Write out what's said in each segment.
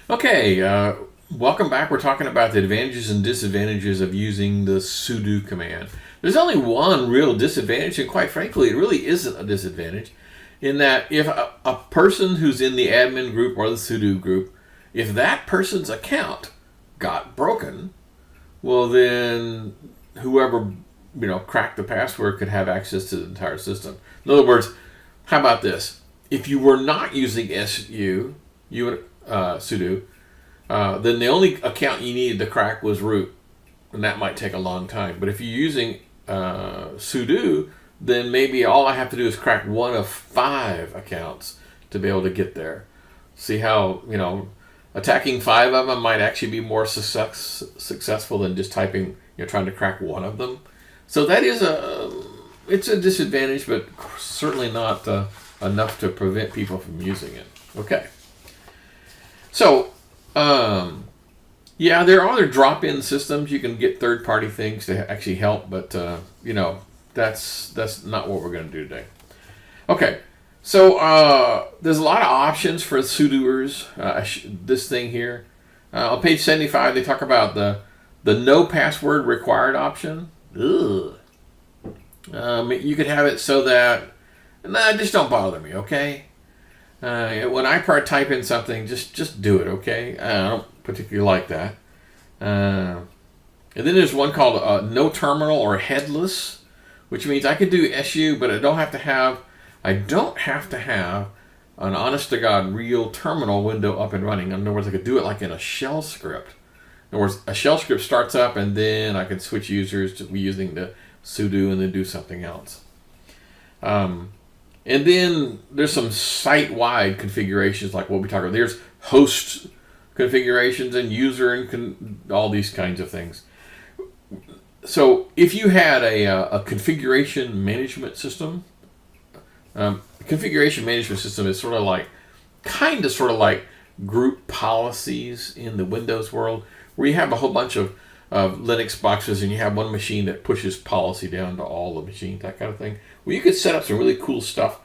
Okay, welcome back. We're talking about the advantages and disadvantages of using the sudo command. There's only one real disadvantage, and quite frankly, it really isn't a disadvantage, in that if a person who's in the admin group or the sudo group, if that person's account got broken, well then whoever cracked the password could have access to the entire system. In other words, how about this? If you were not using sudo, then the only account you needed to crack was root, and that might take a long time. But if you're using sudo, then maybe all I have to do is crack one of 5 accounts to be able to get there. See how attacking 5 of them might actually be more successful than just typing, trying to crack one of them. So that is it's a disadvantage, but certainly not enough to prevent people from using it. Okay. So, yeah, there are other drop-in systems. You can get third-party things to actually help, but that's not what we're going to do today. Okay, so there's a lot of options for sudoers. This thing here, on page 75, they talk about the no password required option. Ugh. You could have it so that just don't bother me, okay? When I type in something, just do it, okay? I don't particularly like that. And then there's one called no terminal or headless, which means I can do SU, but I don't have to have an honest to God real terminal window up and running. In other words, I could do it like in a shell script. In other words, a shell script starts up, and then I can switch users to be using the sudo and then do something else. And then there's some site-wide configurations like what we talked about. There's host configurations and user and all these kinds of things. So if you had a configuration management system, configuration management system is sort of like group policies in the Windows world, where you have a whole bunch of Linux boxes and you have one machine that pushes policy down to all the machines, that kind of thing. Well, you could set up some really cool stuff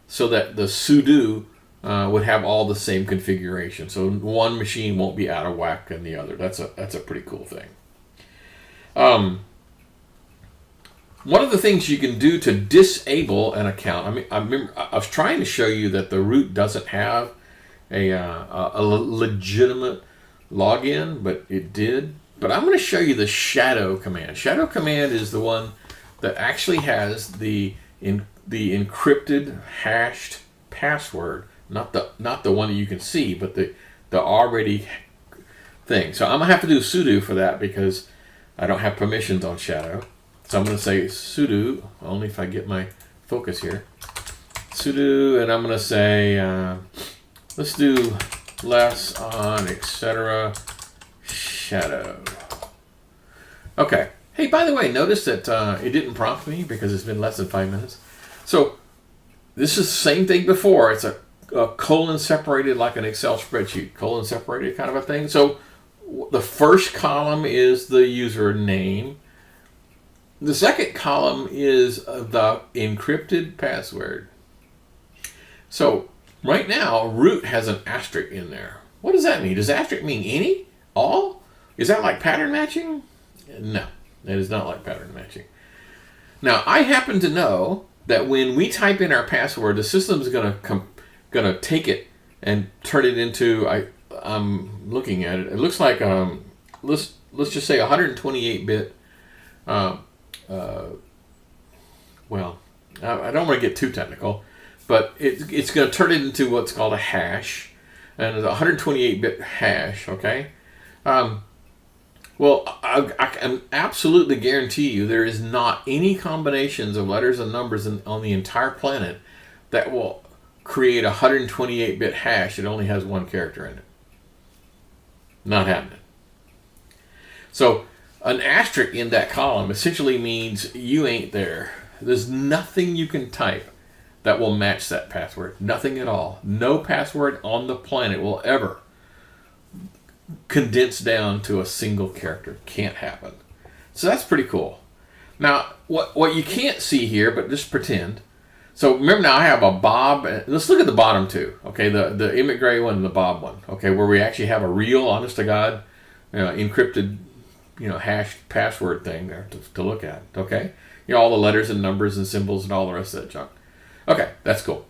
so that the sudo would have all the same configuration. So one machine won't be out of whack than the other. That's a pretty cool thing. One of the things you can do to disable an account, I was trying to show you that the root doesn't have a legitimate login, but it did. But I'm going to show you the shadow command. Shadow command is the one that actually has the encrypted hashed password, not the one that you can see, but the already thing. So I'm going to have to do sudo for that because I don't have permissions on shadow. So I'm going to say sudo, only if I get my focus here. Sudo, and I'm going to say, let's do less on, etc. shadow. Okay. Hey, by the way, notice that it didn't prompt me because it's been less than 5 minutes. So this is the same thing before. It's a colon separated like an Excel spreadsheet. Colon separated kind of a thing. So the first column is the username. The second column is the encrypted password. So right now, root has an asterisk in there. What does that mean? Does asterisk mean any? All? Is that like pattern matching? No, that is not like pattern matching. Now, I happen to know that when we type in our password, the system is going to take it and turn it into, I'm looking at it. It looks like let's just say 128-bit. Well, I don't want to get too technical, but it's going to turn it into what's called a hash, and it's a 128-bit hash. Okay. Well, I can absolutely guarantee you there is not any combinations of letters and numbers on the entire planet that will create a 128-bit hash that only has one character in it. Not happening. So an asterisk in that column essentially means you ain't there. There's nothing you can type that will match that password. Nothing at all. No password on the planet will ever condense down to a single character. Can't happen. So that's pretty cool. Now, what you can't see here, but just pretend, So remember now I have a Bob. Let's look at the bottom two. Okay, the Emmett Gray one and the Bob one. Okay, where we actually have a real, honest to God, encrypted, hashed password thing there to look at. Okay, all the letters and numbers and symbols and all the rest of that junk. Okay, that's cool.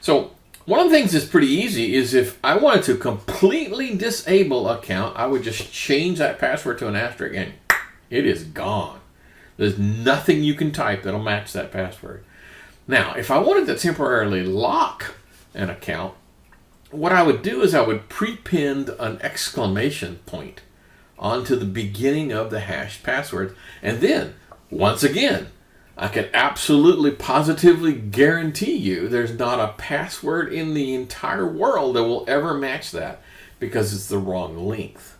So one of the things that's pretty easy is if I wanted to completely disable an account, I would just change that password to an asterisk and it is gone. There's nothing you can type that'll match that password. Now, if I wanted to temporarily lock an account, what I would do is I would prepend an exclamation point onto the beginning of the hashed password. And then, once again, I can absolutely positively guarantee you there's not a password in the entire world that will ever match that because it's the wrong length.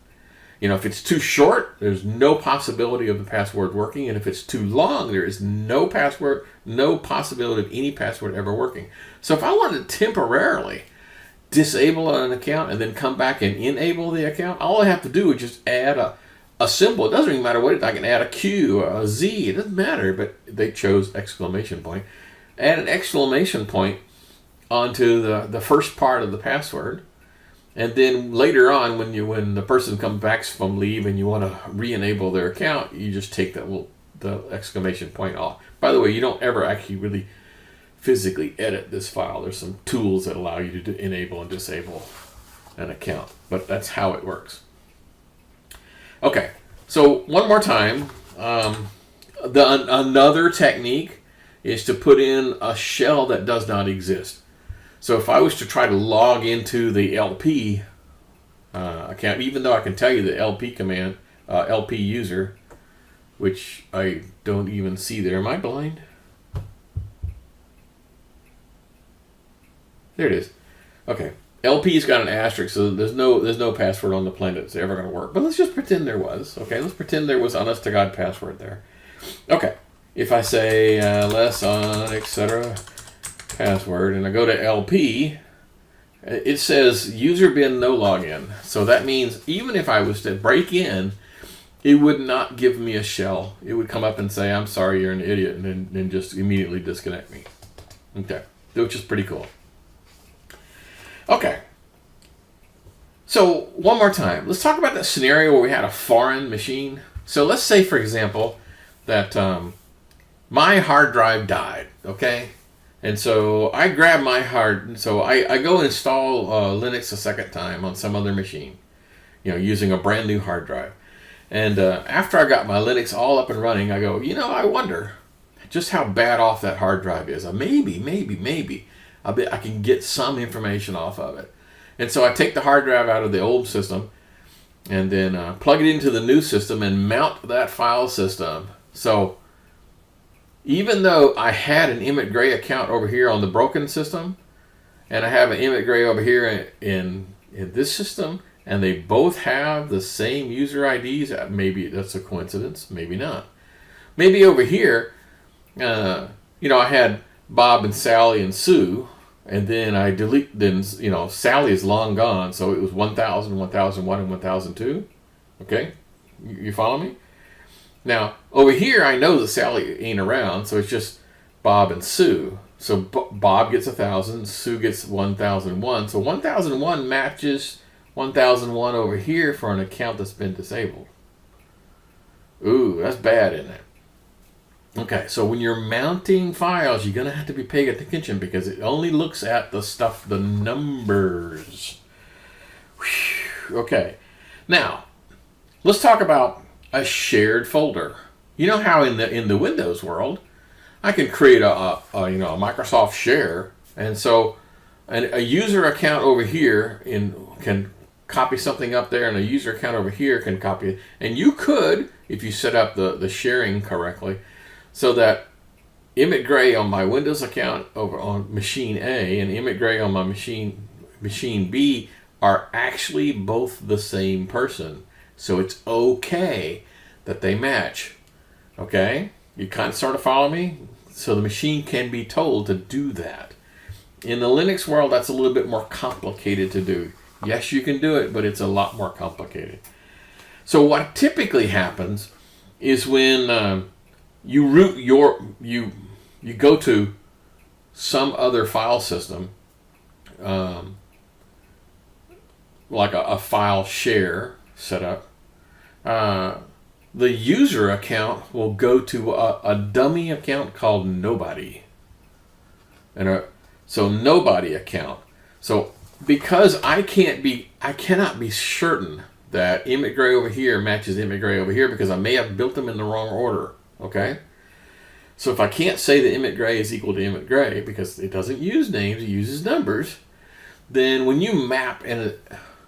If it's too short, there's no possibility of the password working. And if it's too long, there is no possibility of any password ever working. So if I wanted to temporarily disable an account and then come back and enable the account, all I have to do is just add a symbol. It doesn't even matter what it is. I can add a Q or a Z. It doesn't matter, but they chose exclamation point. Add an exclamation point onto the first part of the password. And then later on, when the person comes back from leave and you want to re-enable their account, you just take the exclamation point off. By the way, you don't ever actually really physically edit this file. There's some tools that allow you to enable and disable an account, but that's how it works. Okay, so one more time, another technique is to put in a shell that does not exist. So if I was to try to log into the LP account, even though I can tell you the LP command, LP user, which I don't even see there. Am I blind? There it is. Okay, LP's got an asterisk, so there's no password on the planet that's ever going to work. But let's just pretend there was. Okay, let's pretend there was honest to God password there. Okay, if I say less on etc. password and I go to LP, it says user bin no login. So that means even if I was to break in, it would not give me a shell. It would come up and say, I'm sorry, you're an idiot, and then just immediately disconnect me. Okay, which is pretty cool. Okay, so one more time. Let's talk about that scenario where we had a foreign machine. So let's say, for example, that my hard drive died, okay? And so I grab my I go install Linux a second time on some other machine, using a brand new hard drive. And after I got my Linux all up and running, I go, I wonder just how bad off that hard drive is. Maybe. I bet I can get some information off of it. And so I take the hard drive out of the old system and then plug it into the new system and mount that file system. So even though I had an Emmett Gray account over here on the broken system, and I have an Emmett Gray over here in this system, and they both have the same user IDs, maybe that's a coincidence, maybe not. Maybe over here, I had Bob and Sally and Sue, and then I Sally is long gone, so it was 1000, 1001, and 1002. Okay, you follow me? Now, over here, I know that Sally ain't around, so it's just Bob and Sue. So Bob gets 1000, Sue gets 1001. So 1001 matches 1001 over here for an account that's been disabled. Ooh, that's bad, isn't it? Okay, so when you're mounting files, you're going to have to be paying attention because it only looks at the numbers. Whew. Okay, now, let's talk about a shared folder. You know how in the Windows world, I can create a Microsoft share, and so a user account over here can copy something up there, and a user account over here can copy it. And you could, if you set up the sharing correctly, so that Emmett Gray on my Windows account over on machine A and Emmett Gray on my machine B are actually both the same person. So it's okay that they match. Okay? You kind of sort of follow me? So the machine can be told to do that. In the Linux world, that's a little bit more complicated to do. Yes, you can do it, but it's a lot more complicated. So what typically happens is when you go to some other file system, like a file share setup, the user account will go to a dummy account called nobody. So nobody account. So because I cannot be certain that Emmett Gray over here matches Emmett Gray over here because I may have built them in the wrong order. Okay? So if I can't say that Emmett Gray is equal to Emmett Gray because it doesn't use names, it uses numbers, then when you map in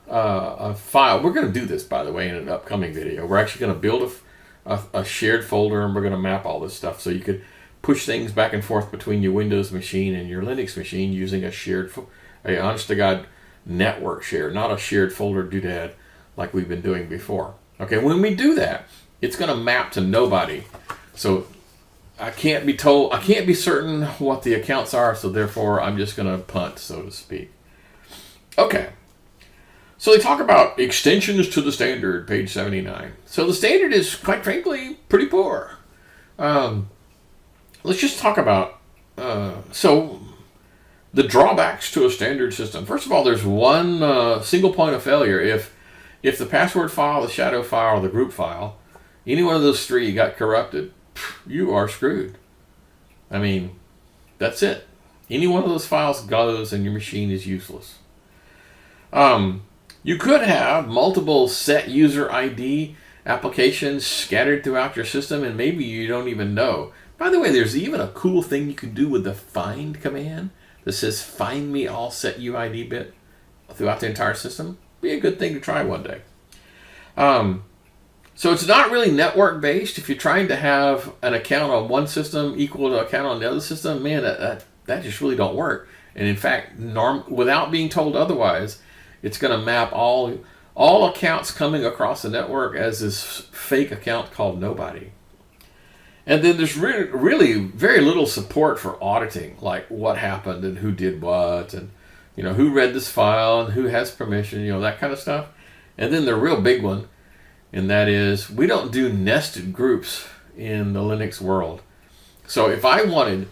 a file, we're going to do this, by the way, in an upcoming video. We're actually going to build a shared folder, and we're going to map all this stuff so you could push things back and forth between your Windows machine and your Linux machine using a honest-to-God network share, not a shared folder doodad like we've been doing before. Okay, when we do that, it's going to map to nobody. So I can't be certain what the accounts are, so therefore I'm just going to punt, so to speak. Okay. So they talk about extensions to the standard, page 79. So the standard is, quite frankly, pretty poor. Let's just talk about, so the drawbacks to a standard system. First of all, there's one single point of failure. If the password file, the shadow file, or the group file, any one of those three got corrupted, you are screwed. I mean, that's it. Any one of those files goes and your machine is useless. You could have multiple set user ID applications scattered throughout your system, and maybe you don't even know. By the way, there's even a cool thing you can do with the find command that says find me all set UID bit throughout the entire system. Be a good thing to try one day. So it's not really network based. If you're trying to have an account on one system equal to an account on the other system, man, that just really don't work. And in fact, without being told otherwise, it's going to map all accounts coming across the network as this fake account called nobody. And then there's really very little support for auditing, like what happened and who did what, and who read this file and who has permission, that kind of stuff. And then the real big one, and that is we don't do nested groups in the Linux world. So if I wanted,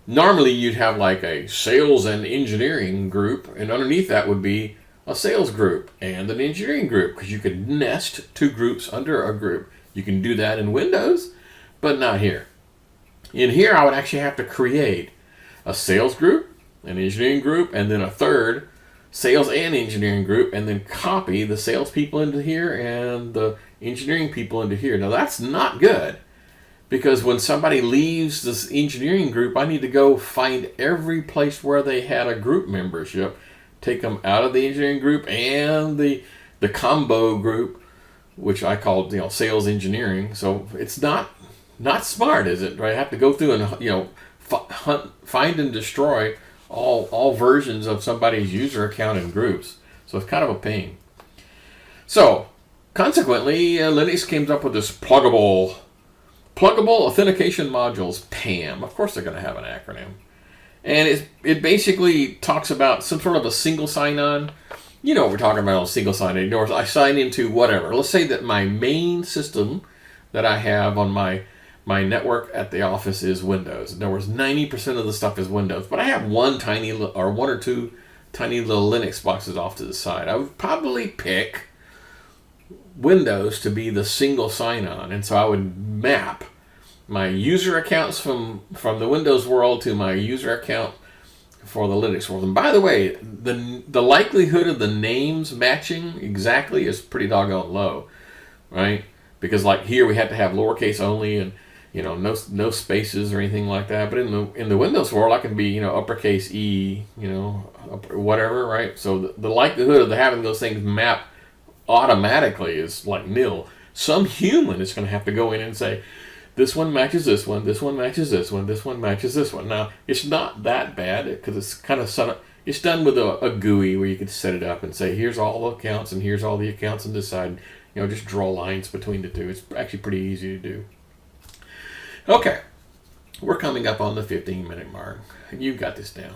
normally you'd have like a sales and engineering group, and underneath that would be a sales group and an engineering group, because you could nest two groups under a group. You can do that in Windows, but not here. In here, I would actually have to create a sales group, an engineering group, and then a third sales and engineering group, and then copy the sales people into here and the engineering people into here. Now that's not good, because when somebody leaves this engineering group, I need to go find every place where they had a group membership, take them out of the engineering group and the combo group, which I called sales engineering. So it's not smart, is it? Right? I have to go through and find and destroy all versions of somebody's user account and groups. So it's kind of a pain. So consequently, Linux came up with this pluggable authentication modules, PAM. Of course they're going to have an acronym. And it basically talks about some sort of a single sign-on. You know what we're talking about, a single sign-on. Or I sign into whatever. Let's say that my main system that I have on my network at the office is Windows. In other words, 90% of the stuff is Windows. But I have one or two tiny little Linux boxes off to the side. I would probably pick Windows to be the single sign-on. And so I would map my user accounts from the Windows world to my user account for the Linux world. And by the way, the likelihood of the names matching exactly is pretty doggone low, right? Because like here we had to have lowercase only and no spaces or anything like that. But in the Windows world, I can be uppercase E, whatever, right? So the likelihood of having those things map automatically is like nil. Some human is going to have to go in and say, this one matches this one, this one matches this one, this one matches this one. Now, it's not that bad because it's kind of it's done with a GUI where you can set it up and say, here's all the accounts and here's all the accounts and decide, just draw lines between the two. It's actually pretty easy to do. Okay, we're coming up on the 15-minute mark. You've got this down.